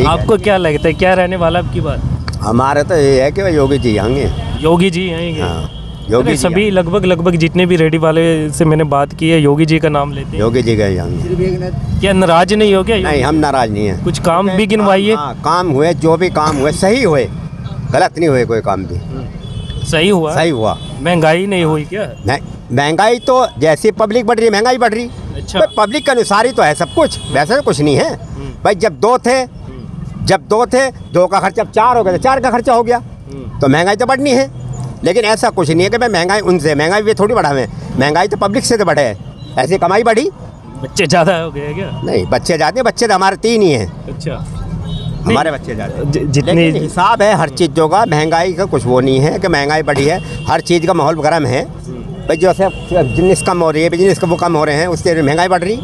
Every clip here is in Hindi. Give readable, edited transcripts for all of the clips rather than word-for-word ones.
आपको क्या लगता है क्या रहने वाला अब की बात? हमारे तो ये है कि योगी जी आएंगे। योगी जी आएंगे। हाँ, योगी जी सभी लगभग जितने भी रेडी वाले से मैंने बात की है योगी जी का नाम लेते हैं। योगी जी गए आएंगे। क्या नाराज नहीं हो क्या? नहीं, हम नाराज नहीं हैं। कुछ काम भी गिनवाइए। हाँ, काम हुए, जो भी काम हुए सही हुए, गलत नहीं हुए कोई काम भी। सही हुआ। सही हुआ। महंगाई नहीं हुई क्या? नहीं, महंगाई तो जैसी पब्लिक बढ़ रही है महंगाई बढ़ रही। अच्छा। भाई पब्लिक के अनुसार ही तो है सब कुछ, वैसे तो कुछ नहीं है भाई। जब दो थे, दो का खर्चा अब 4 हो गया, तो 4 का खर्चा हो गया, तो महंगाई तो बढ़नी है। लेकिन ऐसा कुछ नहीं है कि भाई महंगाई उनसे, महंगाई भी थोड़ी बढ़ा है, महंगाई तो पब्लिक से तो बढ़े है, ऐसी कमाई बढ़ी। बच्चे ज़्यादा हो गए क्या? नहीं, बच्चे ज़्यादा, बच्चे तो हमारे 3 ही हैं। अच्छा। हमारे बच्चे ज़्यादा जितनी लेकिन हिसाब है हर चीज़ों का। महंगाई का कुछ वो नहीं है कि महंगाई बढ़ी है, हर चीज़ का माहौल गर्म है भाई। जैसे बिजनेस कम हो रही है, बिजनेस का वो कम हो रहे हैं, उससे महंगाई बढ़ रही,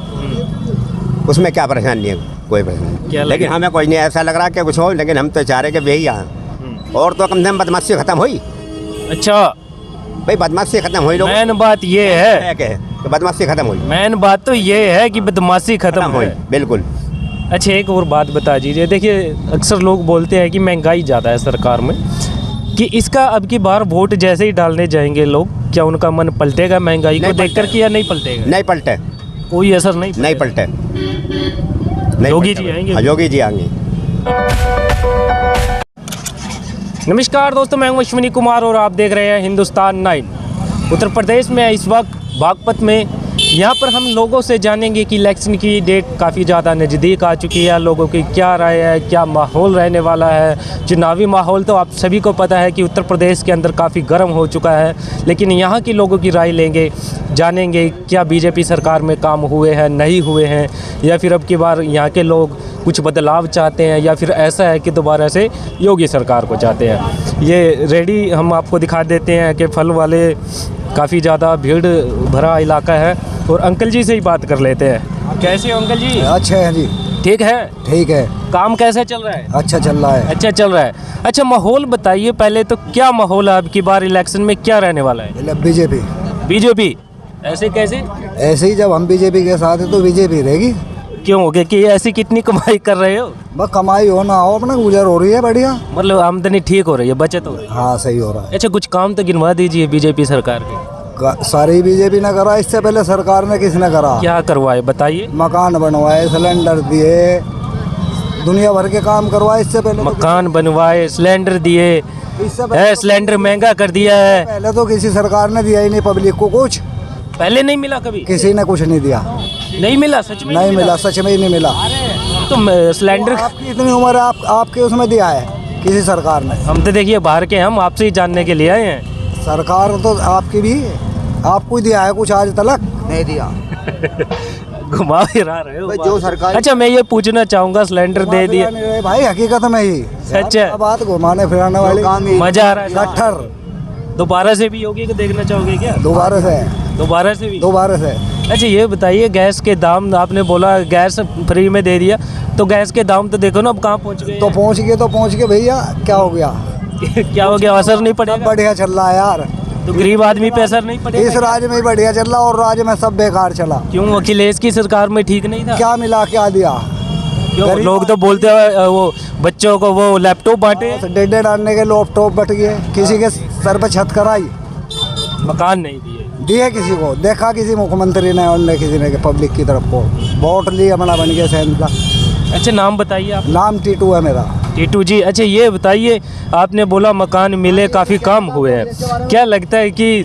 उसमें क्या परेशानी है? कोई परेशानी। लेकिन हमें कोई नहीं ऐसा लग रहा कि कुछ हो, लेकिन हम तो चाह रहे कि वही आए और तो कम से कम बदमाशी खत्म हुई। अच्छा भाई बदमाशी खत्म हुई। लोग मेन बात ये है कि बदमाशी खत्म हुई। मेन बात तो ये है कि बदमाशी खत्म हुई। बिल्कुल। अच्छा एक और बात बता दीजिए, देखिए अक्सर लोग बोलते हैं कि महंगाई ज़्यादा है सरकार में, कि इसका अब की बार वोट जैसे ही डालने जाएंगे लोग, क्या उनका मन पलटेगा महंगाई को देखकर कि या नहीं पलटेगा? नहीं पलटे, कोई असर नहीं पलटे। योगी जी आएंगे। योगी जी आएंगे। नमस्कार दोस्तों, मैं हूं अश्विनी कुमार और आप देख रहे हैं हिंदुस्तान 9। उत्तर प्रदेश में इस वक्त बागपत में, यहाँ पर हम लोगों से जानेंगे कि इलेक्शन की डेट काफ़ी ज़्यादा नज़दीक आ चुकी है, लोगों की क्या राय है, क्या माहौल रहने वाला है। चुनावी माहौल तो आप सभी को पता है कि उत्तर प्रदेश के अंदर काफ़ी गर्म हो चुका है, लेकिन यहाँ के लोगों की राय लेंगे, जानेंगे क्या बीजेपी सरकार में काम हुए हैं, नहीं हुए हैं, या फिर अब की बार यहाँ के लोग कुछ बदलाव चाहते हैं, या फिर ऐसा है कि दोबारा से योगी सरकार को चाहते हैं। ये रेडी हम आपको दिखा देते हैं कि फल वाले काफ़ी ज़्यादा भीड़ भरा इलाका है, और अंकल जी से ही बात कर लेते हैं। कैसे हो अंकल जी? अच्छे हैं जी। ठीक है। ठीक है। काम कैसे चल रहा है? अच्छा चल रहा है। अच्छा चल रहा है। अच्छा माहौल बताइए पहले तो, क्या माहौल है अब की बार इलेक्शन में, क्या रहने वाला है? बीजेपी। बीजेपी? ऐसे कैसे? ऐसे ही, जब हम बीजेपी के साथ हैं तो बीजेपी रहेगी। क्यों हो गया कि ऐसी कितनी कमाई कर रहे हो? बस कमाई हो ना हो, अपना गुजर हो रही है बढ़िया। मतलब आमदनी ठीक हो रही है, बचत हो रही है? हाँ सही हो रहा है। अच्छा कुछ काम तो गिनवा दीजिए बीजेपी सरकार के। सारी बीजेपी ने करा, इससे पहले सरकार ने किसने करा? क्या करवाए बताइए। मकान बनवाए, सिलेंडर दिए, दुनिया भर के काम करवाए। इससे पहले मकान बनवाए, सिलेंडर दिए, है सिलेंडर महंगा कर दिया है। पहले तो किसी सरकार ने दिया ही नहीं पब्लिक को कुछ। पहले नहीं मिला कभी? किसी ने कुछ नहीं दिया। नहीं मिला? सच में नहीं मिला, सच में ही नहीं मिला। तो सिलेंडर आपकी इतनी उम्र है, आपके उसमें दिया है किसी सरकार ने? हम तो देखिए बाहर के, हम आपसे ही जानने के लिए आए हैं। सरकार तो आपकी भी, आपको दिया है कुछ आज तक? नहीं दिया। घुमा फिरा रहे हो जो सरकार। अच्छा मैं ये पूछना चाहूँगा, सिलेंडर दे दिया भाई, हकीकत में ही सच है। बात घुमाने फिराने वाली, मजा आ रहा है। गट्ठर। दोबारा से भी योगी को देखना चाहोगे क्या? दोबारा से भी? दोबारा से। अच्छा ये बताइए, गैस के दाम आपने बोला गैस फ्री में दे दिया, तो गैस के दाम तो देखो ना अब कहाँ पहुँच गए। तो पहुँच गए भैया, क्या हो गया? क्या हो गया? असर नहीं पड़ेगा? बढ़िया चल रहा है यार। तो गरीब आदमी पे असर नहीं पड़ेगा? इस राज्य में ही बढ़िया चल रहा, और राज्य में सब बेकार चला। क्यों? अखिलेश की सरकार में ठीक नहीं था? क्या मिला, क्या दिया? क्यों? लोग तो बोलते हैं वो बच्चों को वो लैपटॉप बांटे, 1.5 आने के लैपटॉप बट गए, किसी के सर पे छत कराई, मकान नहीं दिए किसी को, देखा किसी मुख्यमंत्री ने, उनने किसी ने पब्लिक की तरफ को वोट ली, अपना बन गया सैनिक। अच्छा नाम बताइए आप। नाम टीटू है मेरा। टीटू जी, अच्छा ये बताइए, आपने बोला मकान मिले, काफ़ी काम हुए हैं, क्या लगता है कि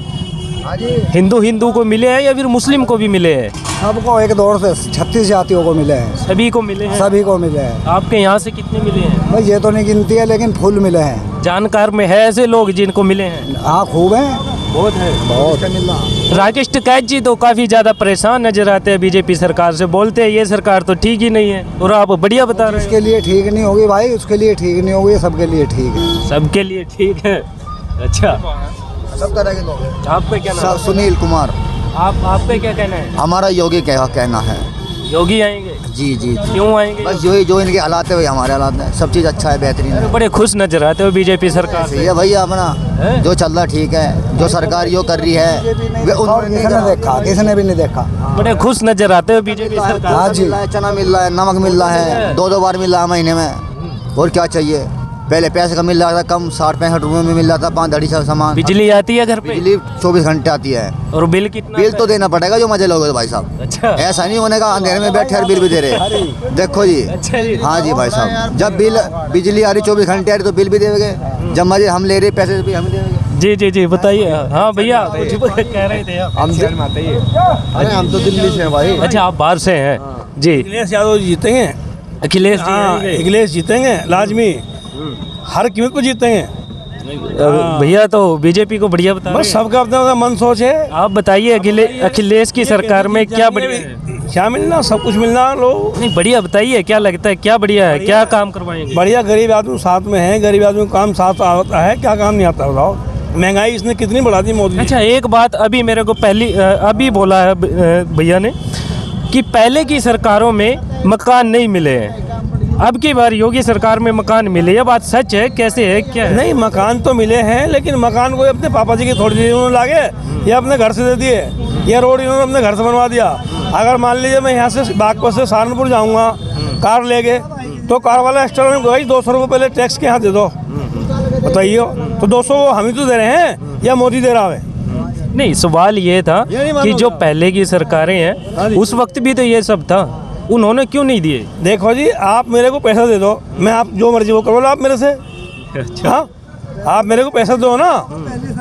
हिंदू को मिले हैं या फिर मुस्लिम को भी मिले हैं? सबको एक दौर से 36 जातियों को मिले हैं। सभी को मिले हैं? सभी को मिले हैं। आपके यहाँ से कितने मिले हैं? भाई ये तो नहीं गिनती है, लेकिन फुल मिले हैं। जानकार में है ऐसे लोग जिनको मिले हैं? हाँ खूब हैं, बहुत है। बहुत। राकेश टिकैत जी तो काफ़ी ज़्यादा परेशान नजर आते हैं बीजेपी सरकार से, बोलते हैं ये सरकार तो ठीक ही नहीं है, और आप बढ़िया बता रहे हैं। उसके लिए ठीक नहीं होगी भाई, उसके लिए ठीक नहीं होगी, सबके लिए ठीक है। सबके लिए ठीक है। अच्छा सब तरह के लोग हैं। आप पे क्या नाम? सुनील कुमार। आप पे क्या कहना है? हमारा योगी क्या कहना है? योगी आएंगे? जी। क्यों आएंगे? बस जो इनके हालात है वही हमारे हालात हैं, सब चीज़ अच्छा है, बेहतरीन है। बड़े खुश नजर आते हो बीजेपी सरकार से। ये भैया अपना जो चल रहा ठीक है, जो सरकार यो कर रही है किसने देखा? किसने भी नहीं देखा। बड़े खुश नजर आते हो बीजेपी सरकार। हाँ जी। चना मिल रहा है, नमक मिल रहा है, 2 बार मिल रहा है महीने में। और क्या चाहिए। पहले पैसे का मिल रहा था कम, 60-65 रुपये में मिल रहा था 5 धड़ी सा सामान। बिजली आती है घर पे? बिजली 24 घंटे आती है। और बिल कितना? बिल तो देना पड़ेगा जो मजे लोगे भाई साहब। अच्छा, ऐसा नहीं होने का अंधेरे में बैठे और बिल भी दे रहे। देखो जी। अच्छा जी। हाँ जी भाई साहब, जब बिजली आ रही 24 घंटे आ रही तो बिल भी देंगे, जब मजे हम ले रहे पैसे भी हम देंगे। जी जी जी बताइए। हाँ भैया कुछ कह रहे थे आप। अरे हम तो दिल्ली से हैं भाई। अच्छा, आप बाहर से हैं जी। अखिलेश यादव जीतेंगे। अखिलेश जी हाँ, आएंगे? अखिलेश जीतेंगे लाजमी, हर कीमत को जीतेंगे। भैया तो बीजेपी को बढ़िया बता रहे बस हैं। सबका अपना अपना मन सोच है। आप बताइए अखिलेश की सरकार में क्या बढ़िया है? क्या मिलना, सब कुछ मिलना। लोग नहीं, बढ़िया बताइए क्या लगता है, क्या बढ़िया है, क्या काम करवाएंगे? बढ़िया, गरीब आदमी साथ में है, गरीब आदमी को काम साथ आता है, क्या काम नहीं आता बताओ। महंगाई इसने कितनी बढ़ा दी मोदी। अच्छा, एक बात अभी मेरे को अभी बोला है भैया ने कि पहले की सरकारों में मकान नहीं मिले हैं, अब की बार योगी सरकार में मकान मिले। ये बात सच है? कैसे है, क्या है? नहीं, मकान तो मिले हैं, लेकिन मकान को अपने पापा जी की थोड़ी देर उन्होंने लागे, ये अपने घर से दे दिए। ये रोड इन्होंने अपने घर से बनवा दिया। अगर मान लीजिए मैं यहाँ से बागपत से सहारनपुर जाऊँगा कार लेके, तो कार वाला एक्स्ट्रा में भाई 200 रुपये पहले टैक्स के यहाँ दे दो, बताइए। तो 200 वो हम ही तो दे रहे हैं या मोदी दे रहा है? नहीं, सवाल ये था कि जो पहले की सरकारें हैं उस वक्त भी तो ये सब था, उन्होंने क्यों नहीं दिए? देखो जी, आप मेरे को पैसा दे दो, मैं आप जो मर्जी वो करो आप मेरे से। अच्छा। हाँ, आप मेरे को पैसा दो ना,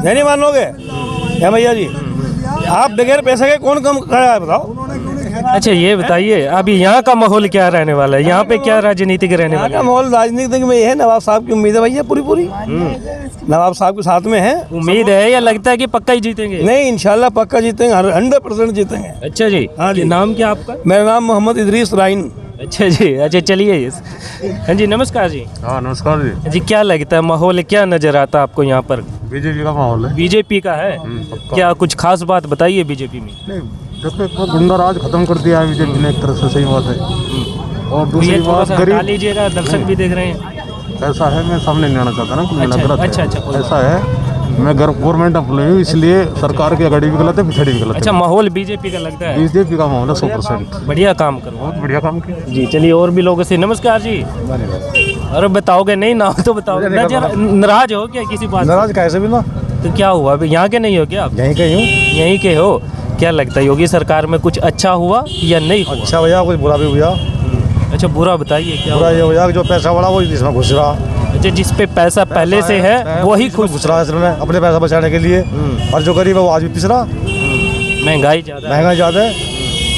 नहीं मानोगे क्या भैया जी? आप बगैर पैसे के कौन कम करा है बताओ? अच्छा, ये बताइए अभी यहाँ का माहौल क्या रहने वाला है, यहाँ पे क्या राजनीतिक रहने यहाँ वाला का है? माहौल राजनीतिक में ये है, नवाब साहब की उम्मीद है भैया पूरी। नवाब साहब के साथ में है। उम्मीद है या लगता है कि पक्का ही जीतेंगे? नहीं, इंशाल्लाह पक्का जीतेंगे, 100% जीतेंगे। अच्छा जी। हाँ जी। नाम क्या आपका? मेरा नाम मोहम्मद इदरीस राइन। अच्छा जी। अच्छा, चलिए। हाँ जी, नमस्कार जी। हाँ नमस्कार जी। जी, क्या लगता है माहौल क्या नजर आता है आपको यहाँ पर? बीजेपी का माहौल है। बीजेपी का है? पक्का। क्या कुछ खास बात बताइए बीजेपी में? नहीं, देखो एक तो गुंडा राज खत्म कर दिया है बीजेपी ने, एक तरह से, सही बात है। और ये दूसरी थोड़ा बात सा हटा गरीब, लीजिएगा, दर्शक भी देख रहे हैं। ऐसा है, मैं सामने नहीं आना चाहता ना, कुछ अच्छा, गलत है। अच्छा, कोई ऐसा है, मैं गवर्नमेंट एम्प्लॉय हूँ, इसलिए सरकार की आगाड़ी भी गलत है, पिछड़ी भी गलत अच्छा, है। माहौल बीजेपी का लगता है? बीजेपी का माहौल है 100%। बढ़िया काम करो। बहुत बढ़िया काम किया। जी, चलिए और भी लोगों से। नमस्कार जी। अरे बताओगे नहीं ना तो बताओगे। नाराज हो क्या किसी बात से? नाराज कैसे भी ना, तो क्या हुआ अभी? यहाँ के नहीं हो क्या आप? यहीं के हूँ। यहीं के हो। क्या लगता है योगी सरकार में कुछ अच्छा हुआ या नहीं हुआ? अच्छा भैया, कुछ बुरा भी हुआ। अच्छा, बुरा बताइए क्या बुरा हुआ? ये हुआ कि जो पैसा वाला वो इसमें घुस रहा, अच्छा, जिस पे पैसा पहले से है वही खुश घुस रहा है इसमें अपने पैसा बचाने के लिए, और जो गरीब है वो आज भी पिस रहा। महंगाई ज़्यादा है। महंगाई ज़्यादा है,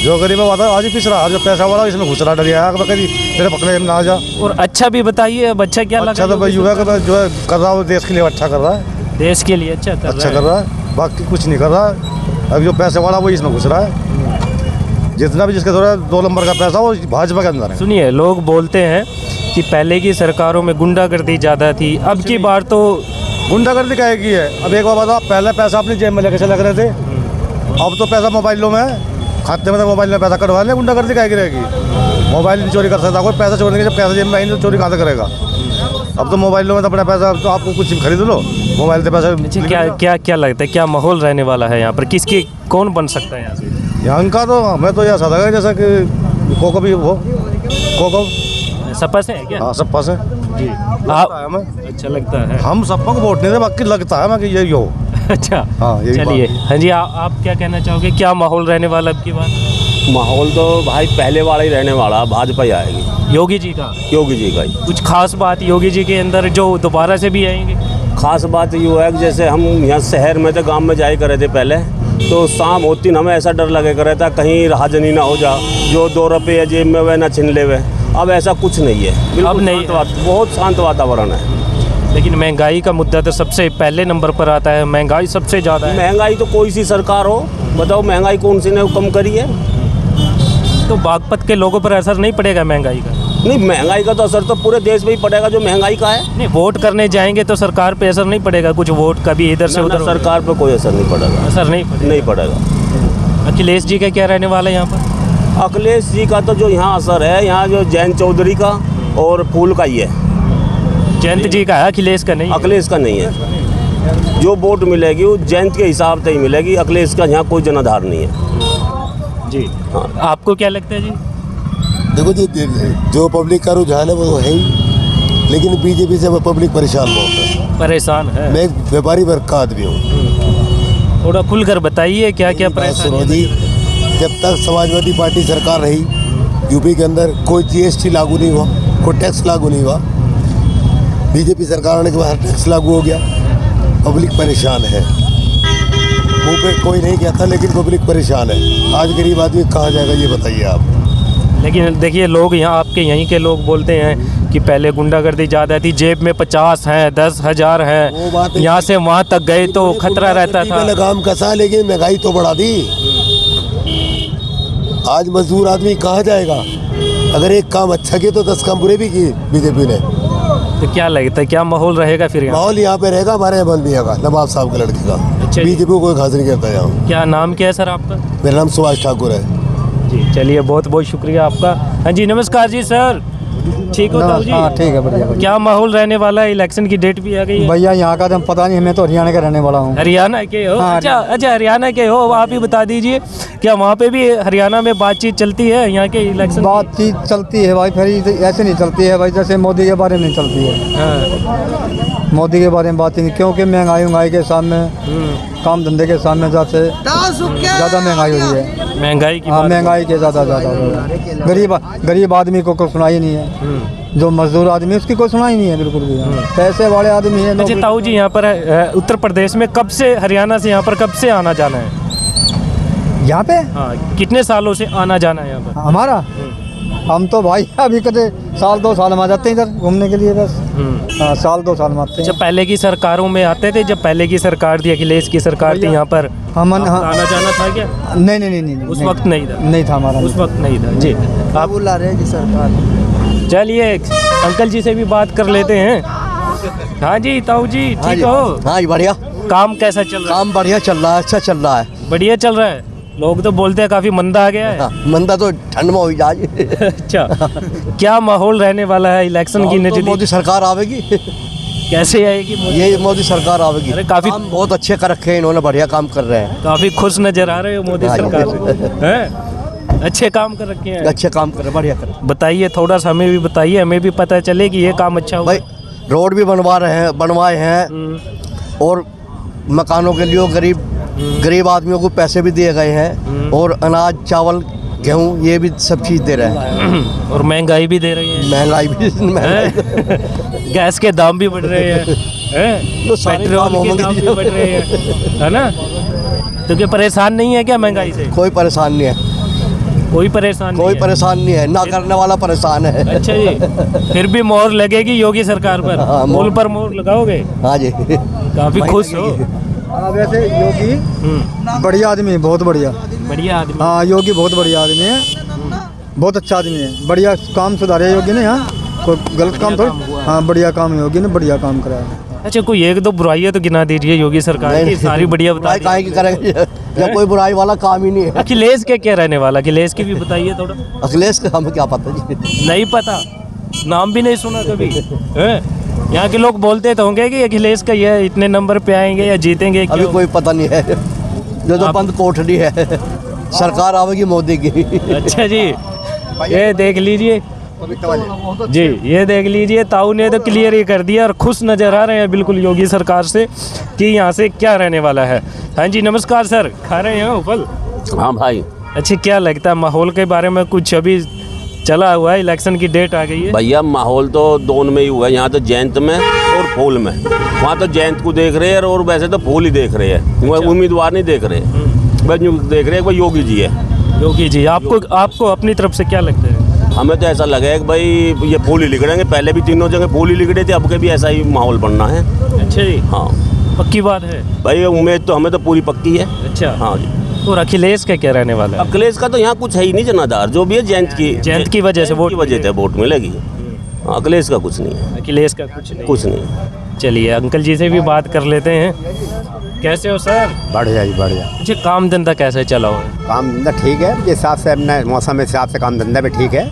जो गरीब है वो आज भी पिस रहा, और जो पैसा वाला इसमें घुस रहा, डरिया है कभी तेरे पकड़े में ना आ जा। और अच्छा भी बताइए, अब अच्छा क्या लगा? अच्छा तो भाई युवा का जो है कर रहा है वो देश के लिए अच्छा कर रहा है, देश के लिए अच्छा अच्छा कर रहा है, बाकी कुछ नहीं कर रहा है। अब जो पैसे वाला वो इसमें घुस रहा है, जितना भी जिसके द्वारा 2 नंबर का पैसा वो भाजपा के अंदर है। सुनिए, लोग बोलते हैं कि पहले की सरकारों में गुंडागर्दी ज़्यादा थी, अब की बार तो गुंडागर्दी क्या की है? अब एक बार बताओ, पहले पैसा अपनी जेब में लेके चला रहे थे, अब तो पैसा मोबाइलों में है, खाते में तो मोबाइल में पैसा कटवा ले। गुंडागर्दी क्या की रहेगी? मोबाइल नहीं चोरी कर सकता कोई, पैसा चोरी नहीं, जब पैसा जेब में आएंगे तो चोरी कहाँ से करेगा? अब तो मोबाइलों में तो अपना पैसा, तो आपको कुछ खरीद लो मोबाइल से पैसा। अच्छा, क्या लगता है क्या माहौल रहने वाला है यहाँ पर? किसकी कौन बन सकता है यहाँ से? यहाँ का तो हमें तो ऐसा लगा जैसा कि कोको भी हो, कोको सपा से है क्या? हाँ सपा से जी। लगता है आप हमें। अच्छा लगता है? हम सपा को वोट नहीं दे, बाकी लगता है हमें कि यही हो। अच्छा, हाँ, यही चलिए। हाँ जी, आप क्या कहना चाहोगे, क्या माहौल रहने वाला अब की बार? माहौल तो भाई पहले वाला ही रहने वाला, भाजपा ही आएगी, योगी जी का? योगी जी का ही। कुछ खास बात योगी जी के अंदर जो दोबारा से भी आएंगे? खास बात ये है कि जैसे हम यहाँ शहर में थे, गांव में जाए करे थे पहले, तो शाम होती न हमें ऐसा डर लगे करे था कहीं राहजनी ना हो जा, जो 2 रुपये जेब में वे ना छीन ले वे। अब ऐसा कुछ नहीं है, बिल्कुल अब नहीं, बहुत शांत वातावरण है। लेकिन महंगाई का मुद्दा तो सबसे पहले नंबर पर आता है, महंगाई सबसे ज़्यादा है। महंगाई तो कोई सी सरकार हो, बताओ महंगाई कौन सी ने कम करी है? तो बागपत के लोगों पर असर नहीं पड़ेगा महंगाई का? नहीं, महंगाई का तो असर तो पूरे देश में ही पड़ेगा जो महंगाई का है। नहीं, वोट करने जाएंगे तो सरकार पे असर नहीं पड़ेगा? कुछ वोट कभी इधर से ना, उधर सरकार पर कोई असर नहीं पड़ेगा, असर नहीं पड़ेगा? नहीं पड़ेगा। अखिलेश जी का क्या रहने वाला है यहाँ पर? अखिलेश जी का तो जो यहाँ असर है, यहाँ जो जयंत चौधरी का और फूल का ही है। जयंत जी का है, अखिलेश का नहीं? अखिलेश का नहीं है। जो वोट मिलेगी वो जयंत के हिसाब से ही मिलेगी, अखिलेश का यहाँ कोई जनाधार नहीं है। जी। हाँ। आपको क्या लगता है जी? देखो जी, जो पब्लिक का रुझान है वो है ही लेकिन बीजेपी से पब्लिक परेशान बहुत है। परेशान है? मैं एक व्यापारी वर्ग का आदमी हूँ। थोड़ा खुलकर बताइए क्या क्या परेशानी है? जी, जब तक समाजवादी पार्टी सरकार रही यूपी के अंदर कोई जीएसटी लागू नहीं हुआ, कोई टैक्स लागू नहीं हुआ। बीजेपी सरकार आने के बाद टैक्स लागू हो गया, पब्लिक परेशान है। मुंह पे कोई नहीं कहता लेकिन पब्लिक परेशान है। आज गरीब आदमी कहाँ जाएगा ये बताइए आप। लेकिन देखिए लोग यहाँ आपके यहीं के लोग बोलते हैं कि पहले गुंडागर्दी ज़्यादा थी, जेब में 50 हैं 10,000 हैं, यहाँ से वहाँ तक गए तो खतरा रहता था। पहले काम कसा, लेकिन महंगाई तो बढ़ा दी। आज मजदूर आदमी कहाँ जाएगा? अगर एक काम अच्छा किया तो 10 काम बुरे भी किए बीजेपी ने। तो क्या लगता है क्या माहौल रहेगा फिर यहाँ? माहौल यहाँ पे रहेगा हमारे यहाँ बंद का नवाब साहब के लड़के का। अच्छा, बीजेपी को कोई खास नहीं करता यहाँ। क्या नाम क्या है सर आपका? मेरा नाम सुभाष ठाकुर है जी। चलिए बहुत बहुत शुक्रिया आपका। हाँ जी नमस्कार जी सर, ठीक हो ताऊ जी? हाँ ठीक है, बढ़िया बढ़िया। क्या माहौल रहने वाला है? इलेक्शन की डेट भी आ गई है। भैया यहाँ का तो पता नहीं, हमें तो हरियाणा का रहने वाला हूँ। हरियाणा के हो? हाँ, अच्छा अच्छा, हरियाणा के हो। आप ही बता दीजिए क्या वहाँ पे भी हरियाणा में बातचीत चलती है यहाँ के इलेक्शन? बातचीत चलती है भाई, फिर ऐसे नहीं चलती है भाई जैसे मोदी के बारे में नहीं चलती है। हाँ। मोदी के बारे में बात नहीं, क्योंकि महंगाई के सामने, काम धंधे के सामने ज़्यादा महंगाई हो रही है। महंगाई की हाँ, बात महंगाई के ज़्यादा गरीब आदमी को कोई सुनाई नहीं है। जो मजदूर आदमी है उसकी कोई सुनाई नहीं है बिल्कुल भी। पैसे वाले आदमी है। अच्छा ताऊ जी, यहाँ पर उत्तर प्रदेश में कब से, हरियाणा से यहाँ पर कब से आना जाना है? यहाँ पे हाँ, कितने सालों से आना जाना है यहाँ पर? हमारा, हम तो भाई अभी कदे साल 2 साल में आ जाते हैं इधर घूमने के लिए बस। हाँ, साल 2 साल में आते हैं। जब पहले की सरकारों में आते थे, जब पहले की सरकार थी, अखिलेश की सरकार थी, यहाँ पर आना जाना था क्या? नहीं उस वक्त नहीं था? नहीं था हमारा, उस वक्त नहीं था जी। आप बुला रहे जी सरकार। चलिए अंकल जी से भी बात कर लेते हैं। हाँ जी ताऊ जी, ठीक हो? हाँ जी बढ़िया। काम कैसा चल रहा है? काम बढ़िया चल रहा है, अच्छा चल रहा है। बढ़िया चल रहा है। लोग तो बोलते हैं काफी मंदा आ गया है। मंदा तो ठंड में हो जाए। अच्छा, क्या माहौल रहने वाला है इलेक्शन की नजदीक? मोदी सरकार आवेगी। कैसे आएगी? ये मोदी सरकार आवेगी। अरे काफी बहुत अच्छे कर रखे हैं इन्होंने, बढ़िया काम कर रहे हैं। काफी खुश नजर आ रहे हो मोदी सरकार से, हैं? अच्छे काम कर रखे हैं। अच्छे काम कर रहे, बढ़िया कर। बताइए थोड़ा सा, हमें भी बताइए, हमें भी पता चले कि ये काम अच्छा हुआ। भाई रोड भी बनवाए हैं और मकानों के लिए गरीब आदमियों को पैसे भी दिए गए हैं और अनाज चावल गेहूँ ये भी सब चीज़ दे रहे हैं। और महंगाई भी दे रही है। महंगाई भी गैस के दाम भी बढ़ रहे हैं, तो सारे पेट्रोल काम के होंगे। दाम भी बढ़ रहे हैं, है ना? तो क्या परेशान नहीं है क्या महंगाई से? कोई परेशान नहीं है, कोई परेशान कोई नहीं है? परेशान नहीं है, ना करने वाला परेशान है। अच्छा जी, फिर भी मोहर लगेगी योगी सरकार पर? हाँ, मूल पर मोहर लगाओगे? हाँ जी। काफी खुश हो? वैसे योगी बढ़िया आदमी है, बहुत बढ़िया आदमी। हाँ, योगी बहुत बढ़िया आदमी है, बहुत अच्छा आदमी है। बढ़िया काम सुधारे योगी ने, यहाँ कोई गलत काम थोड़ी। हाँ, बढ़िया काम योगी ने बढ़िया काम कराया। अच्छा, कोई एक दो बुराइयां तो गिना दीजिए योगी सरकार की, सारी बढ़िया बता दीजिए। काहे की करेंगे जब कोई बुराई वाला काम ही नहीं है। अखिलेश के क्या रहने वाला? अखिलेश की भी बताइए थोड़ा। अखिलेश का हमें क्या पता जी। नहीं पता, नाम भी नहीं सुना कभी, हैं? यहाँ के लोग बोलते तो होंगे कि अखिलेश का ये इतने नंबर पे आएंगे या जीतेंगे। अभी कोई पता नहीं है, जो तो बंद कोठरी है। सरकार आवेगी मोदी की। अच्छा जी, ये देख लीजिए जी, ये देख लीजिए, ताऊ ने तो क्लियर ही कर दिया और खुश नज़र आ रहे हैं बिल्कुल योगी सरकार से कि यहाँ से क्या रहने वाला है। हाँ जी नमस्कार सर, खा रहे हैं फल? हाँ भाई। अच्छा, क्या लगता है माहौल के बारे में? कुछ अभी चला हुआ है, इलेक्शन की डेट आ गई है। भैया माहौल तो दोनों में ही हुआ है, यहाँ तो जयंत में और फूल में। वहाँ तो जयंत को देख रहे हैं और वैसे तो फूल ही देख रहे हैं, वह उम्मीदवार नहीं देख रहे, बस देख रहे हैं कोई योगी जी है। योगी जी, आपको अपनी तरफ से क्या लगता है? हमें तो ऐसा लगा है कि भाई ये फूल ही लिखड़ेंगे, पहले भी तीनों जगह फूल ही लिखड़े थे, अब के भी ऐसा ही माहौल बनना है। अच्छा जी, हाँ पक्की बात है भाई, उम्मीद तो हमें तो पूरी पक्की है। अच्छा हाँ जी। और अखिलेश का क्या रहने वाला है? अखिलेश का तो यहाँ कुछ है ही नहीं जनाधार, जो भी है जयंत की वजह से वोट मिलेगी। अखिलेश का कुछ नहीं है। अखिलेश का कुछ नहीं। चलिए अंकल जी से भी बात कर लेते हैं। कैसे हो सर? बढ़िया जी बढ़िया। अच्छा, काम धंधा कैसे चला हुआ है? काम धंधा ठीक है, जिस हिसाब से अपना मौसम के हिसाब से काम धंधा भी ठीक है।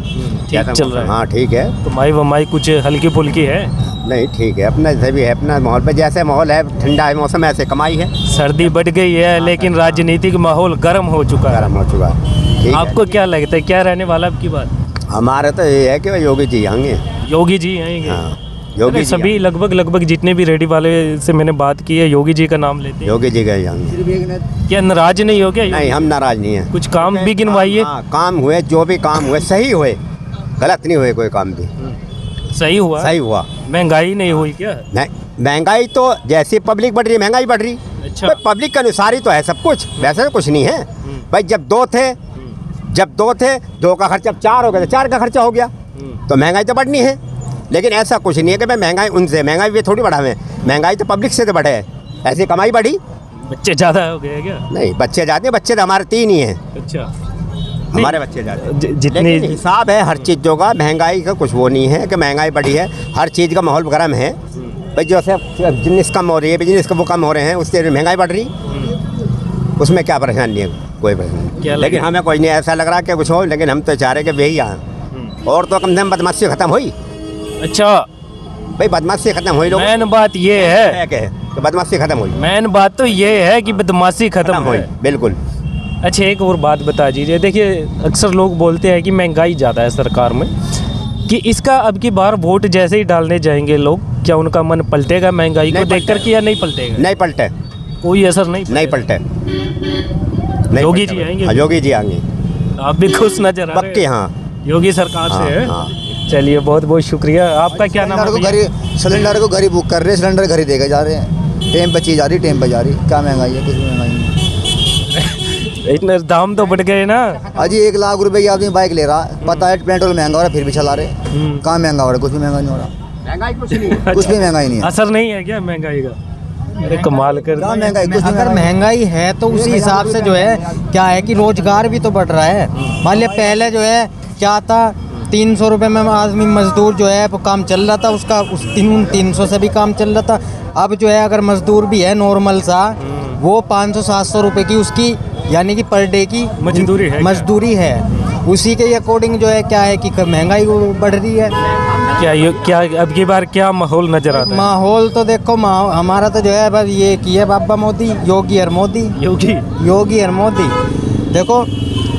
ठीक चल रहा है? हाँ ठीक है। कमाई वमाई कुछ हल्की फुल्की है? नहीं ठीक है, अपना जैसे भी है, अपना माहौल पे जैसे माहौल है, ठंडा है मौसम, ऐसे कमाई है। सर्दी बढ़ गई है लेकिन राजनीतिक माहौल गर्म हो चुका है। गर्म हो चुका है। ठीक आपको क्या लगता है क्या रहने वाला अब की बात? हमारे तो ये है कि योगी जी आएंगे। योगी जी आएंगे? हाँ। योगी अरे जी सभी लगभग जितने भी रेडी वाले से मैंने बात की है योगी जी का नाम लेते हैं। योगी जी गए जाएंगे। क्या नाराज नहीं हो क्या? नहीं, हम नाराज नहीं हैं। कुछ काम भी गिनवाइए। हाँ, काम हुए, जो भी काम हुए सही हुए, गलत नहीं हुए कोई काम भी, सही हुआ। सही हुआ। महंगाई नहीं हुई क्या? नहीं, महंगाई तो जैसे पब्लिक बढ़ रही है महंगाई बढ़ रही। अच्छा। भाई पब्लिक के अनुसार ही तो है सब कुछ, वैसे तो कुछ नहीं है भाई। जब दो थे, दो का खर्चा अब 4 हो गया तो 4 का खर्चा हो गया, तो महंगाई तो बढ़नी है। लेकिन ऐसा कुछ नहीं है कि भाई महंगाई उनसे, महंगाई भी थोड़ी बढ़ा है, महंगाई तो पब्लिक से तो बढ़े है, ऐसी कमाई बढ़ी। बच्चे ज़्यादा हो गए क्या? नहीं, बच्चे जाते हैं, बच्चे तो हमारे 3 ही हैं। अच्छा। हमारे बच्चे जाते हैं। जितनी लेकिन हिसाब है हर चीज़ों का, महंगाई का कुछ वो नहीं है कि महंगाई बढ़ी है, हर चीज़ का माहौल गर्म है भाई। जैसे बिजनेस कम हो रही है, बिजनेस का वो कम हो रहे हैं, उससे महंगाई बढ़ रही, उसमें क्या परेशानी नहीं है, कोई परेशानी क्या नहीं। लेकिन हमें कोई नहीं ऐसा लग रहा कि कुछ हो, लेकिन हम तो चाह रहे कि वही आए और तो कम से कम बदमाशी खत्म हुई। अच्छा भाई बदमाशी खत्म हुई, लोग मेन बात ये है कि बदमाशी खत्म हुई, मेन बात तो ये है कि बदमाशी खत्म हुई हुई। बिल्कुल। अच्छा एक और बात बता दीजिए, देखिए अक्सर लोग बोलते हैं कि महंगाई ज़्यादा है सरकार में, कि इसका अब की बार वोट जैसे ही डालने जाएंगे लोग, क्या उनका मन पलटेगा महंगाई को देखकर कि या नहीं पलटेगा? नहीं पलटे, कोई असर नहीं पलटे। योगी जी आएंगे? हाँ, योगी जी आएंगे। आप भी खुश नजर आ रहे पक्के। हैं? हाँ, योगी सरकार से है। हाँ। चलिए बहुत बहुत शुक्रिया। आपका क्या नाम है भैया? सिलेंडर को घर ही बुक कर रहे हैं, सिलेंडर घर ही देके जा रहे हैं, टेम पे चीज जा रही, टेम पे जा रही। क्या महंगाई है? कुछ भी महंगाई नहीं। इतने दाम तो बढ़ गए ना। अजी 1 लाख रुपए की आदमी बाइक ले रहा, पता है पेट्रोल महंगा हो रहा है, फिर भी चला रहे। कहाँ महंगा हो रहा है? कुछ भी महंगा नहीं हो रहा, महंगाई कुछ नहीं है। कुछ भी महंगाई नहीं है। असर नहीं है क्या महंगाई का? अरे कमाल कर क्या महंगाई? कुछ भी अगर महंगाई है तो उसी हिसाब से जो है क्या है कि रोजगार भी तो बढ़ रहा है। मान लिया पहले जो है क्या था, 300 रुपये में आदमी मजदूर जो है वो काम चल रहा था उसका, उस 300 से भी काम चल रहा था। अब जो है अगर मजदूर भी है नॉर्मल सा, वो 500-700 रुपये की उसकी यानी कि पर डे की मजदूरी है। उसी के अकॉर्डिंग जो है क्या है कि महंगाई बढ़ रही है। क्या अब की बार क्या माहौल नजर आता है? माहौल तो देखो हमारा तो जो है बस ये कि है बाबा मोदी, योगी और मोदी, योगी और मोदी। देखो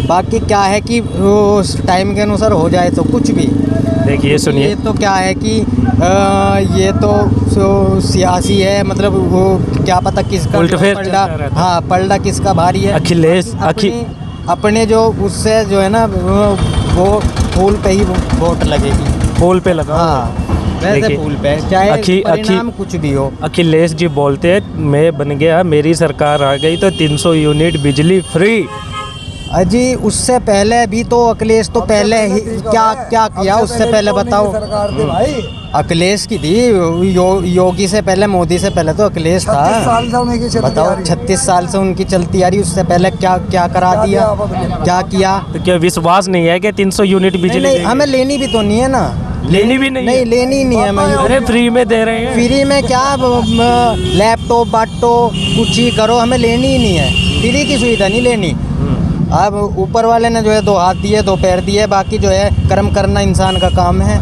बाकी क्या है कि उस टाइम के अनुसार हो जाए तो कुछ भी। देखिए सुनिए, ये तो क्या है कि ये तो सियासी है, मतलब वो क्या पता किसका पलड़ा, हाँ पलड़ा किसका भारी है। अखिलेश अपने जो उससे जो है ना वो फूल पे ही वोट लगेगी, फूल पे लगा। हाँ वैसे फूल पे, चाहे परिणाम कुछ भी हो। अखिलेश जी बोलते हैं मैं बन गया, मेरी सरकार आ गई तो 300 यूनिट बिजली फ्री। अजी उससे पहले भी तो अखिलेश तो पहले ही क्या किया उससे पहले बताओ। अखिलेश की थी, योगी से पहले, मोदी से पहले तो अखिलेश था। बताओ 36 साल से उनकी चलती आ रही, उससे पहले क्या करा दिया, क्या किया? तो क्या विश्वास नहीं है कि 300 यूनिट बिजली? नहीं, हमें लेनी भी तो नहीं है ना। लेनी भी नहीं लेनी नहीं है। मैं अरे फ्री में दे रहे हैं। फ्री में क्या, लैपटॉप बांटो, कुछ ही करो, हमें लेनी ही नहीं है। फ्री की सुविधा नहीं लेनी। अब ऊपर वाले ने जो है 2 हाथ दिए 2 पैर दिए, बाकी जो है कर्म करना इंसान का काम है।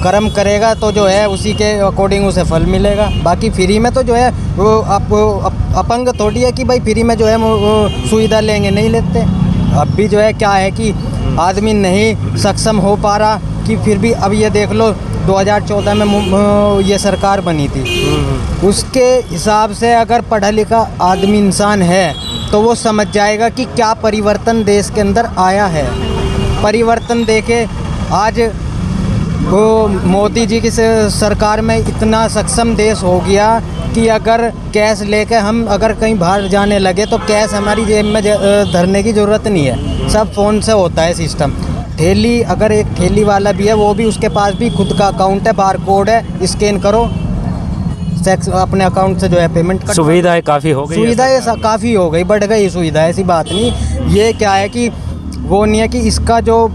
कर्म करेगा तो जो है उसी के अकॉर्डिंग उसे फल मिलेगा। बाकी फ्री में तो जो है वो अपंग थोड़ी है कि भाई फ्री में जो है वो सुविधा लेंगे, नहीं लेते। अब भी जो है क्या है कि आदमी नहीं सक्षम हो पा रहा, कि फिर भी अब ये देख लो 2014 में ये सरकार बनी थी, उसके हिसाब से अगर पढ़ा लिखा आदमी इंसान है तो वो समझ जाएगा कि क्या परिवर्तन देश के अंदर आया है। परिवर्तन देखे आज वो मोदी जी की सरकार में इतना सक्षम देश हो गया कि अगर कैश लेके हम अगर कहीं बाहर जाने लगे तो कैश हमारी जेब में धरने की ज़रूरत नहीं है, सब फ़ोन से होता है सिस्टम। ठेली, अगर एक ठेली वाला भी है वो भी उसके पास भी खुद का अकाउंट है, बार कोड है, स्कैन करो, अपने अकाउंट से जो है पेमेंट कर। सुविधाएं काफ़ी हो गई, सुविधाएं काफ़ी हो गई, बढ़ गई सुविधा, ऐसी बात नहीं। ये क्या है कि वो नहीं है कि इसका जो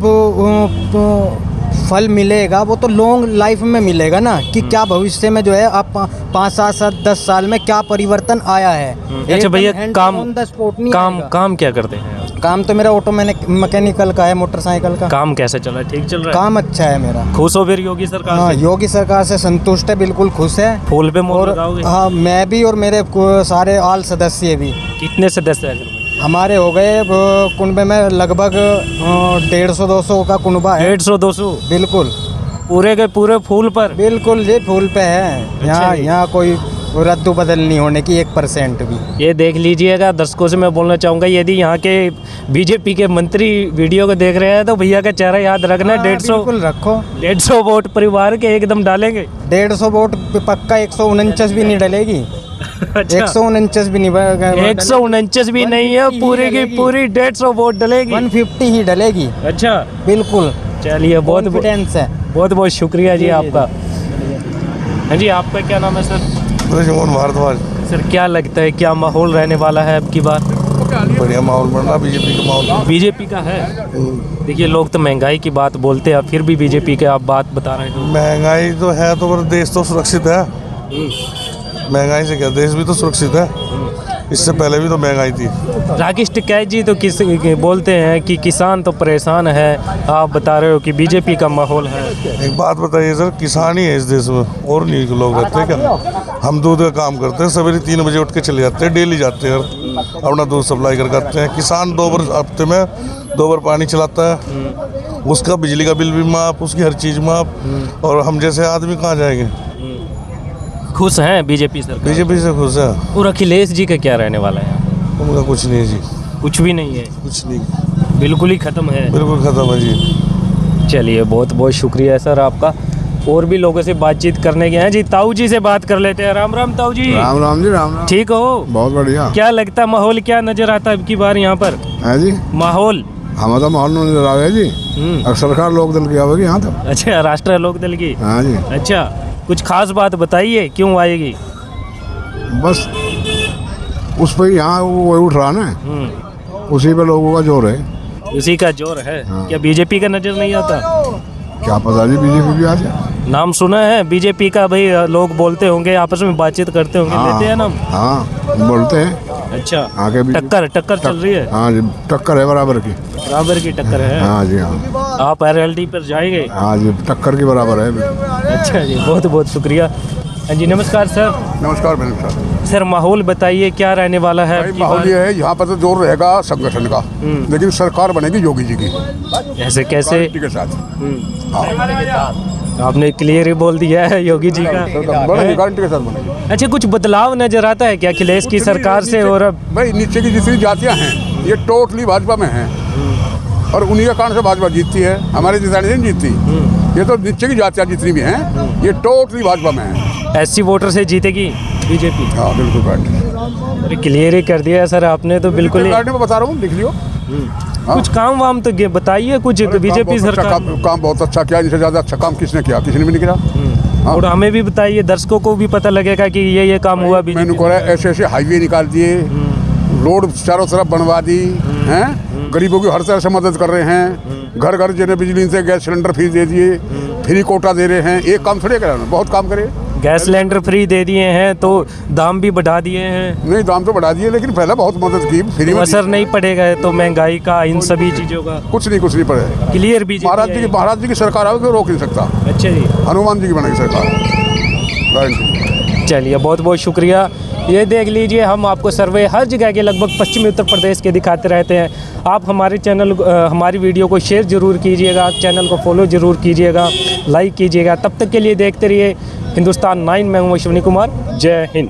फल मिलेगा वो तो लॉन्ग लाइफ में मिलेगा ना, कि क्या भविष्य में जो है आप 5, 7, 10 साल में क्या परिवर्तन आया है। अच्छा भैया, काम काम क्या करते हैं? काम तो मेरा ऑटो मैकेनिकल का है, मोटरसाइकिल का। काम कैसे चल रहा है? ठीक चल रहा है? काम अच्छा है मेरा। खुश हो फिर योगी सरकार हाँ, से? योगी सरकार से संतुष्ट है, बिल्कुल खुश है। फूल पे मोहर लगाओगे? हाँ, मैं भी और मेरे सारे आल सदस्य भी। कितने सदस्य हैं? हमारे हो गए कुनबे में लगभग 150-200 का कुनबा है। 150-200? बिल्कुल। पूरे के पूरे फूल पर। बिल्कुल जी फूल पे है। यहाँ कोई रद्द बदल नहीं होने की 1% भी। ये देख लीजिएगा, दर्शकों से मैं बोलना चाहूँगा, यदि यहाँ के बीजेपी के मंत्री वीडियो को देख रहे हैं तो भैया का चेहरा याद रखना। 150 बिल्कुल रखो। 150 वोट परिवार के एकदम डालेंगे। 150 वोट पक्का, 149 भी नहीं डलेगी। अच्छा। 149 भी नहीं, 149 भी नहीं है, पूरी की पूरी 150 वोट डलेगी। 150 ही डलेगी। अच्छा, बिल्कुल। चलिए, बहुत कॉन्फिडेंस है। बहुत बहुत शुक्रिया जी आपका। हाँ जी, आपका क्या नाम है सर? ब्रजमोहन भारद्वाज। सर, क्या लगता है, क्या माहौल रहने वाला है अब की बार? बढ़िया माहौल बन रहा, बीजेपी का माहौल। बीजेपी का है। देखिए, लोग तो महंगाई की बात बोलते हैं, फिर भी बीजेपी के आप बात बता रहे हैं। महंगाई तो है तो पर देश तो सुरक्षित है। महंगाई से क्या, देश भी तो सुरक्षित है। इससे पहले भी तो महंगाई थी। राकेश टिकैत जी तो किस बोलते हैं कि किसान तो परेशान है, आप बता रहे हो कि बीजेपी का माहौल है। एक बात बताइए सर, किसान ही है इस देश में, और नहीं लोग रहते हैं क्या? हम दूध का काम करते हैं, सवेरे 3 बजे उठ के चले जाते हैं, डेली जाते हैं, अपना दूध सप्लाई करके आते हैं। किसान 2 बार हफ्ते में 2 बार पानी चलाता है, उसका बिजली का बिल भी माफ, उसकी हर चीज़ माफ, और हम जैसे आदमी कहाँ जाएंगे? खुश हैं बीजेपी सरकार? बीजेपी से खुश है। और अखिलेश जी का क्या रहने वाला है? उनका कुछ नहीं है जी, कुछ भी नहीं है, कुछ नहीं, बिल्कुल ही ख़त्म है। बिल्कुल ख़त्म है जी। चलिए, बहुत बहुत शुक्रिया सर आपका। और भी लोगों से बातचीत करने के हैं जी। ताऊ जी से बात कर लेते हैं। राम राम ताऊ जी। राम राम जी, राम राम। ठीक हो? बहुत बढ़िया। क्या लगता है, माहौल क्या नजर आता है अब की बार यहाँ पर? है जी, माहौल हमें तो माहौल नजर आ गया जी। अब सरकार लोक दल की आवेगी यहाँ तो। अच्छा, राष्ट्रीय लोक दल की। हाँ जी। अच्छा, कुछ खास बात बताइए, क्यों आएगी? बस उस पर यहाँ वो उठ रहा ना, उसी पे लोगों का जोर है। उसी का जोर है। क्या बीजेपी का नजर नहीं आता? क्या पता जी, बीजेपी भी आ जाए। नाम सुना है बीजेपी का, भाई लोग बोलते होंगे, आपस में बातचीत करते होंगे, लेते हैं नाम? हाँ, बोलते हैं। अच्छा, आगे भी टक्कर चल रही है? हाँ जी, टक्कर है बराबर की। बराबर की टक्कर है। हाँ जी, हाँ। आप RLD पर जाएंगे? हाँ जी, टक्कर की बराबर है। अच्छा जी, बहुत बहुत शुक्रिया। हाँ जी, नमस्कार सर। नमस्कार मैडम साहब। सर, माहौल बताइए, क्या रहने वाला है अब की माहौल बार? ये है, यहाँ पर तो जोर रहेगा संगठन का, लेकिन सरकार बनेगी योगी जी की। ऐसे कैसे? गारंटी के साथ। आपने क्लियर ही बोल दिया है, योगी जी का। गारंटी के साथ बनेगी। अच्छा, कुछ बदलाव नजर आता है क्या अखिलेश की सरकार से? और अब भाई, नीचे की जितनी जातियाँ हैं ये टोटली भाजपा में हैं, और उन्हीं के कारण से भाजपा जीतती है, हमारे जिताने नहीं जीतती। ये तो नीचे की जातियाँ जितनी भी हैं ये टोटली भाजपा में हैं। SC वोटर से जीतेगी बीजेपी? हाँ बिल्कुल राइट। अरे क्लियर ही कर दिया है सर आपने तो, बिल्कुल ही। मैं बता रहा हूँ, लिख लियो। कुछ काम वाम तो बताइए, कुछ बीजेपी सरकार। काम बहुत अच्छा किया, इनसे ज़्यादा अच्छा काम किसने किया? किसी ने भी नहीं किया। और हमें भी बताइए, दर्शकों को भी पता लगेगा कि ये काम हुआ बीजेपी। मैंने कहा ऐसे ऐसे हाईवे निकाल दिए, रोड चारों तरफ बनवा दी हैं, गरीबों की हर तरह से मदद कर रहे हैं, घर घर जिन्हें बिजली से गैस सिलेंडर फ्री दे दिए, फ्री कोटा दे रहे हैं। एक काम थोड़े करा, बहुत काम करे। गैस सिलेंडर फ्री दे दिए हैं तो दाम भी बढ़ा दिए हैं। नहीं, दाम तो बढ़ा दिए, लेकिन पहले बहुत मदद की, फ्री में। असर नहीं पड़ेगा तो महंगाई का, इन सभी चीज़ों का? कुछ नहीं पड़ेगा। Clear BJP. महाराज जी की सरकार आवे तो रोक नहीं सकता। अच्छा जी, हनुमान जी की बनेगी सरकार। चलिए, बहुत बहुत शुक्रिया। ये देख लीजिए, हम आपको सर्वे हर जगह के लगभग पश्चिमी उत्तर प्रदेश के दिखाते रहते हैं। आप हमारे चैनल हमारी वीडियो को शेयर ज़रूर कीजिएगा, चैनल को फॉलो ज़रूर कीजिएगा, लाइक कीजिएगा। तब तक के लिए देखते रहिए हिंदुस्तान 9। मैं हूं अश्विनी कुमार। जय हिंद।